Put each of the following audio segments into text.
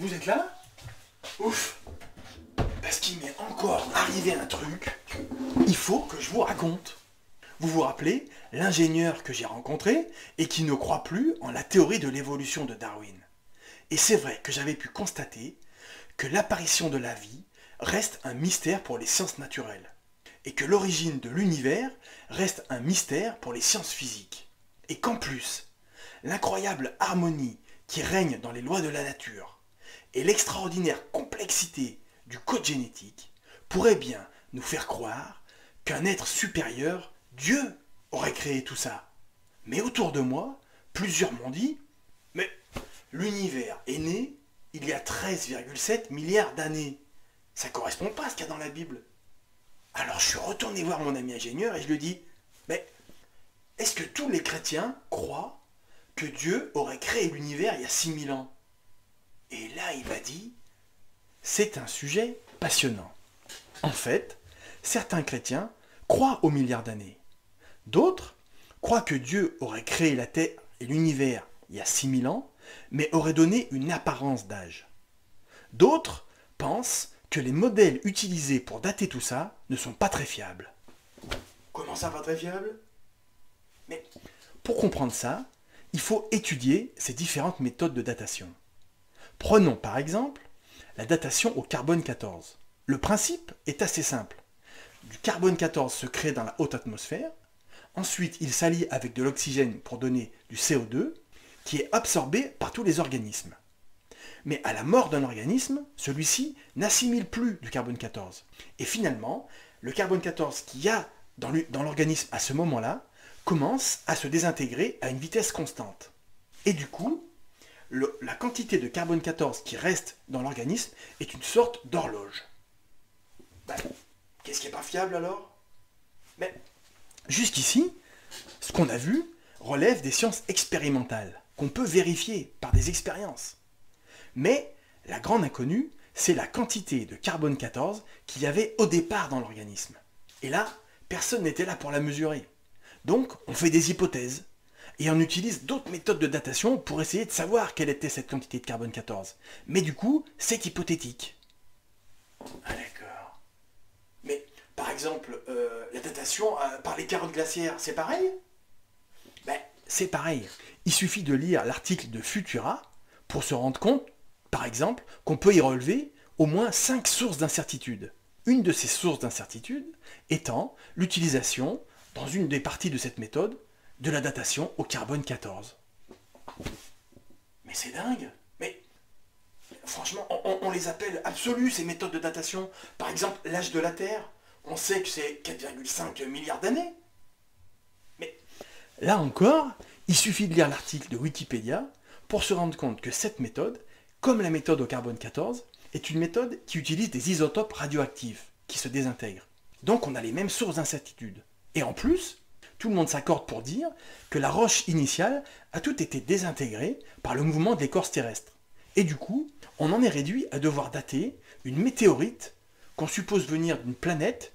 Vous êtes là? Ouf! Parce qu'il m'est encore arrivé un truc, il faut que je vous raconte. Vous vous rappelez l'ingénieur que j'ai rencontré et qui ne croit plus en la théorie de l'évolution de Darwin. Et c'est vrai que j'avais pu constater que l'apparition de la vie reste un mystère pour les sciences naturelles et que l'origine de l'univers reste un mystère pour les sciences physiques. Et qu'en plus, l'incroyable harmonie qui règne dans les lois de la nature et l'extraordinaire complexité du code génétique pourraient bien nous faire croire qu'un être supérieur, Dieu, aurait créé tout ça. Mais autour de moi, plusieurs m'ont dit « Mais l'univers est né il y a 13,7 milliards d'années. Ça ne correspond pas à ce qu'il y a dans la Bible. » Alors je suis retourné voir mon ami ingénieur et je lui ai dit « Mais est-ce que tous les chrétiens croient que Dieu aurait créé l'univers il y a 6000 ans ?» Et là il m'a dit « C'est un sujet passionnant. En fait, certains chrétiens croient aux milliards d'années. D'autres croient que Dieu aurait créé la Terre et l'univers il y a 6000 ans, mais aurait donné une apparence d'âge. D'autres pensent que les modèles utilisés pour dater tout ça ne sont pas très fiables. » Comment ça, pas très fiable? Mais pour comprendre ça, il faut étudier ces différentes méthodes de datation. Prenons par exemple la datation au carbone 14. Le principe est assez simple. Du carbone 14 se crée dans la haute atmosphère, ensuite il s'allie avec de l'oxygène pour donner du CO2, qui est absorbé par tous les organismes. Mais à la mort d'un organisme, celui-ci n'assimile plus du carbone 14. Et finalement, le carbone 14 qu'il y a dans l'organisme à ce moment-là commence à se désintégrer à une vitesse constante. Et du coup, la quantité de carbone 14 qui reste dans l'organisme est une sorte d'horloge. Ben, qu'est-ce qui n'est pas fiable alors? Mais jusqu'ici, ce qu'on a vu relève des sciences expérimentales, qu'on peut vérifier par des expériences. Mais la grande inconnue, c'est la quantité de carbone 14 qu'il y avait au départ dans l'organisme. Et là, personne n'était là pour la mesurer. Donc, on fait des hypothèses. Et on utilise d'autres méthodes de datation pour essayer de savoir quelle était cette quantité de carbone 14. Mais du coup, c'est hypothétique. Ah d'accord. Mais, par exemple, la datation par les carottes glaciaires, c'est pareil? Ben, c'est pareil. Il suffit de lire l'article de Futura pour se rendre compte, par exemple, qu'on peut y relever au moins 5 sources d'incertitude. Une de ces sources d'incertitude étant l'utilisation, dans une des parties de cette méthode, de la datation au carbone 14. Mais c'est dingue! Mais franchement, on les appelle absolues, ces méthodes de datation. Par exemple, l'âge de la Terre, on sait que c'est 4,5 milliards d'années. Mais là encore, il suffit de lire l'article de Wikipédia pour se rendre compte que cette méthode, comme la méthode au carbone 14, est une méthode qui utilise des isotopes radioactifs qui se désintègrent. Donc on a les mêmes sources d'incertitude. Et en plus, tout le monde s'accorde pour dire que la roche initiale a tout été désintégrée par le mouvement de l'écorce terrestre. Et du coup, on en est réduit à devoir dater une météorite qu'on suppose venir d'une planète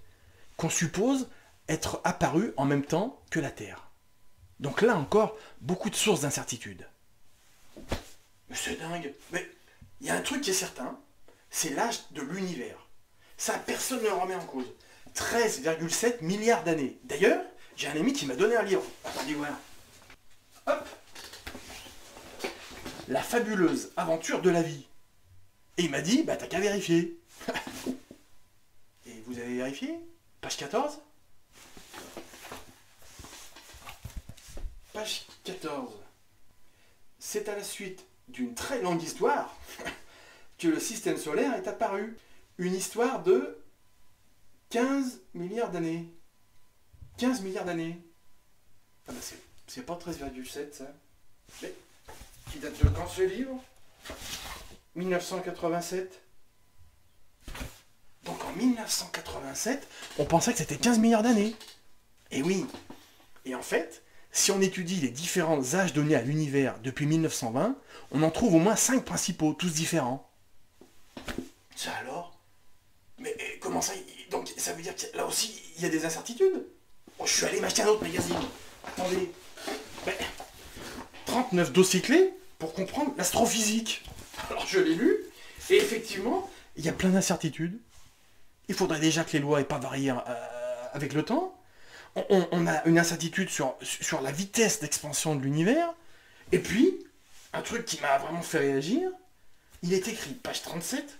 qu'on suppose être apparue en même temps que la Terre. Donc là encore, beaucoup de sources d'incertitude. Mais c'est dingue. Mais il y a un truc qui est certain, c'est l'âge de l'univers. Ça, personne ne le remet en cause. 13,7 milliards d'années. D'ailleurs, j'ai un ami qui m'a donné un livre. Attendez voir. Hop. La fabuleuse aventure de la vie. Et il m'a dit, bah t'as qu'à vérifier. Et vous avez vérifié? Page 14. Page 14. C'est à la suite d'une très longue histoire que le système solaire est apparu. Une histoire de 15 milliards d'années. 15 milliards d'années. Ah bah c'est pas 13,7 ça. Mais qui date de quand ce livre? 1987. Donc en 1987, on pensait que c'était 15 milliards d'années. Et oui. Et en fait, si on étudie les différents âges donnés à l'univers depuis 1920, on en trouve au moins 5 principaux, tous différents. Ça alors? Mais comment ça? Donc ça veut dire que là aussi, il y a des incertitudes? Oh, je suis allé m'acheter un autre magazine. Attendez. Ben, 39 dossiers clés pour comprendre l'astrophysique. Alors je l'ai lu, Et effectivement, il y a plein d'incertitudes. Il faudrait déjà que les lois n'aient pas varié avec le temps. On a une incertitude sur la vitesse d'expansion de l'univers. Et puis, un truc qui m'a vraiment fait réagir, il est écrit, page 37,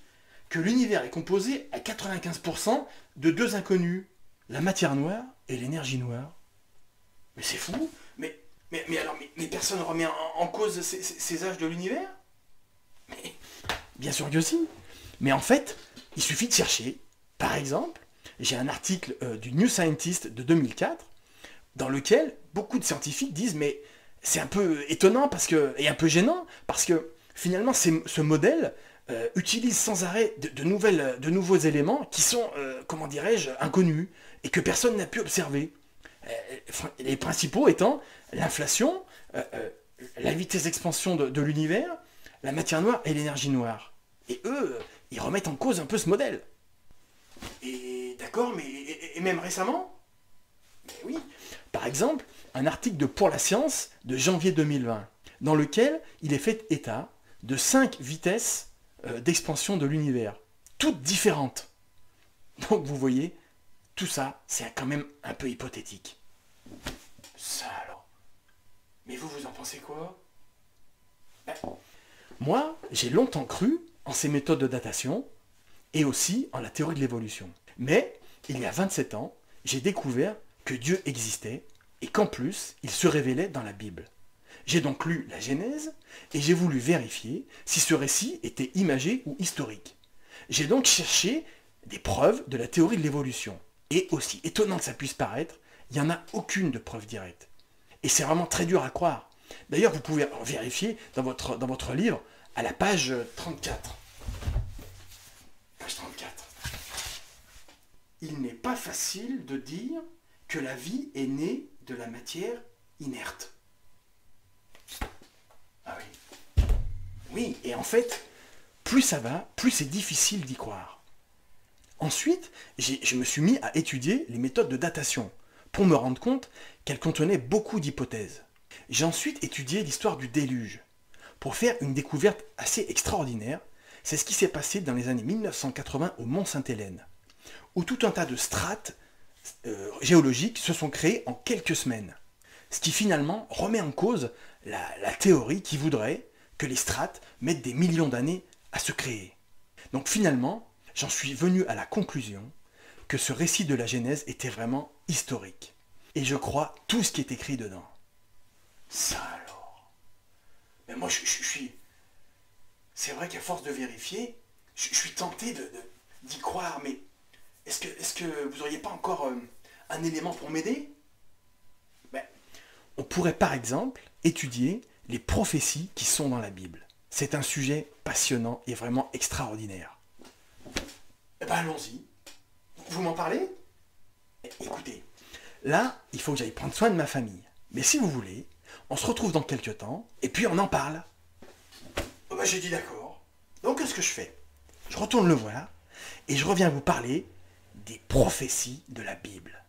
que l'univers est composé à 95% de deux inconnus, la matière noire et l'énergie noire. Mais c'est fou. Mais personne ne remet en cause ces âges de l'univers? Mais bien sûr que si. Mais en fait, il suffit de chercher. Par exemple, j'ai un article du New Scientist de 2004 dans lequel beaucoup de scientifiques disent mais c'est un peu étonnant et un peu gênant parce que finalement ce modèle utilise sans arrêt de nouveaux éléments qui sont, comment dirais-je, inconnus et que personne n'a pu observer. Les principaux étant l'inflation, la vitesse d'expansion de l'univers, la matière noire et l'énergie noire. Et eux, ils remettent en cause un peu ce modèle. Et d'accord, mais et même récemment? Mais oui. Par exemple, un article de Pour la Science de janvier 2020, dans lequel il est fait état de 5 vitesses d'expansion de l'univers, toutes différentes. Donc vous voyez, tout ça, c'est quand même un peu hypothétique. Ça alors. Mais vous en pensez quoi? Moi, j'ai longtemps cru en ces méthodes de datation, et aussi en la théorie de l'évolution. Mais, il y a 27 ans, j'ai découvert que Dieu existait et qu'en plus, il se révélait dans la Bible. J'ai donc lu la Genèse et j'ai voulu vérifier si ce récit était imagé ou historique. J'ai donc cherché des preuves de la théorie de l'évolution. Et aussi étonnant que ça puisse paraître, il n'y en a aucune de preuve directe. Et c'est vraiment très dur à croire. D'ailleurs, vous pouvez vérifier dans votre livre à la page 34. Page 34. Il n'est pas facile de dire que la vie est née de la matière inerte. Ah oui. Oui, et en fait, plus ça va, plus c'est difficile d'y croire. Ensuite, je me suis mis à étudier les méthodes de datation pour me rendre compte qu'elles contenaient beaucoup d'hypothèses. J'ai ensuite étudié l'histoire du déluge pour faire une découverte assez extraordinaire. C'est ce qui s'est passé dans les années 1980 au Mont Sainte-Hélène, où tout un tas de strates géologiques se sont créées en quelques semaines. Ce qui finalement remet en cause la théorie qui voudrait que les strates mettent des millions d'années à se créer. Donc finalement, j'en suis venu à la conclusion que ce récit de la Genèse était vraiment historique. Et je crois tout ce qui est écrit dedans. Ça alors. Mais moi je suis... C'est vrai qu'à force de vérifier, je suis tenté d'y croire, mais est-ce que vous n'auriez pas encore un élément pour m'aider? On pourrait par exemple étudier les prophéties qui sont dans la Bible. C'est un sujet passionnant et vraiment extraordinaire. Eh ben allons-y. Vous m'en parlez? Écoutez, là, il faut que j'aille prendre soin de ma famille. Mais si vous voulez, on se retrouve dans quelques temps, et puis on en parle. Oh ben j'ai dit d'accord. Donc qu'est-ce que je fais? Je retourne le voir, et je reviens vous parler des prophéties de la Bible.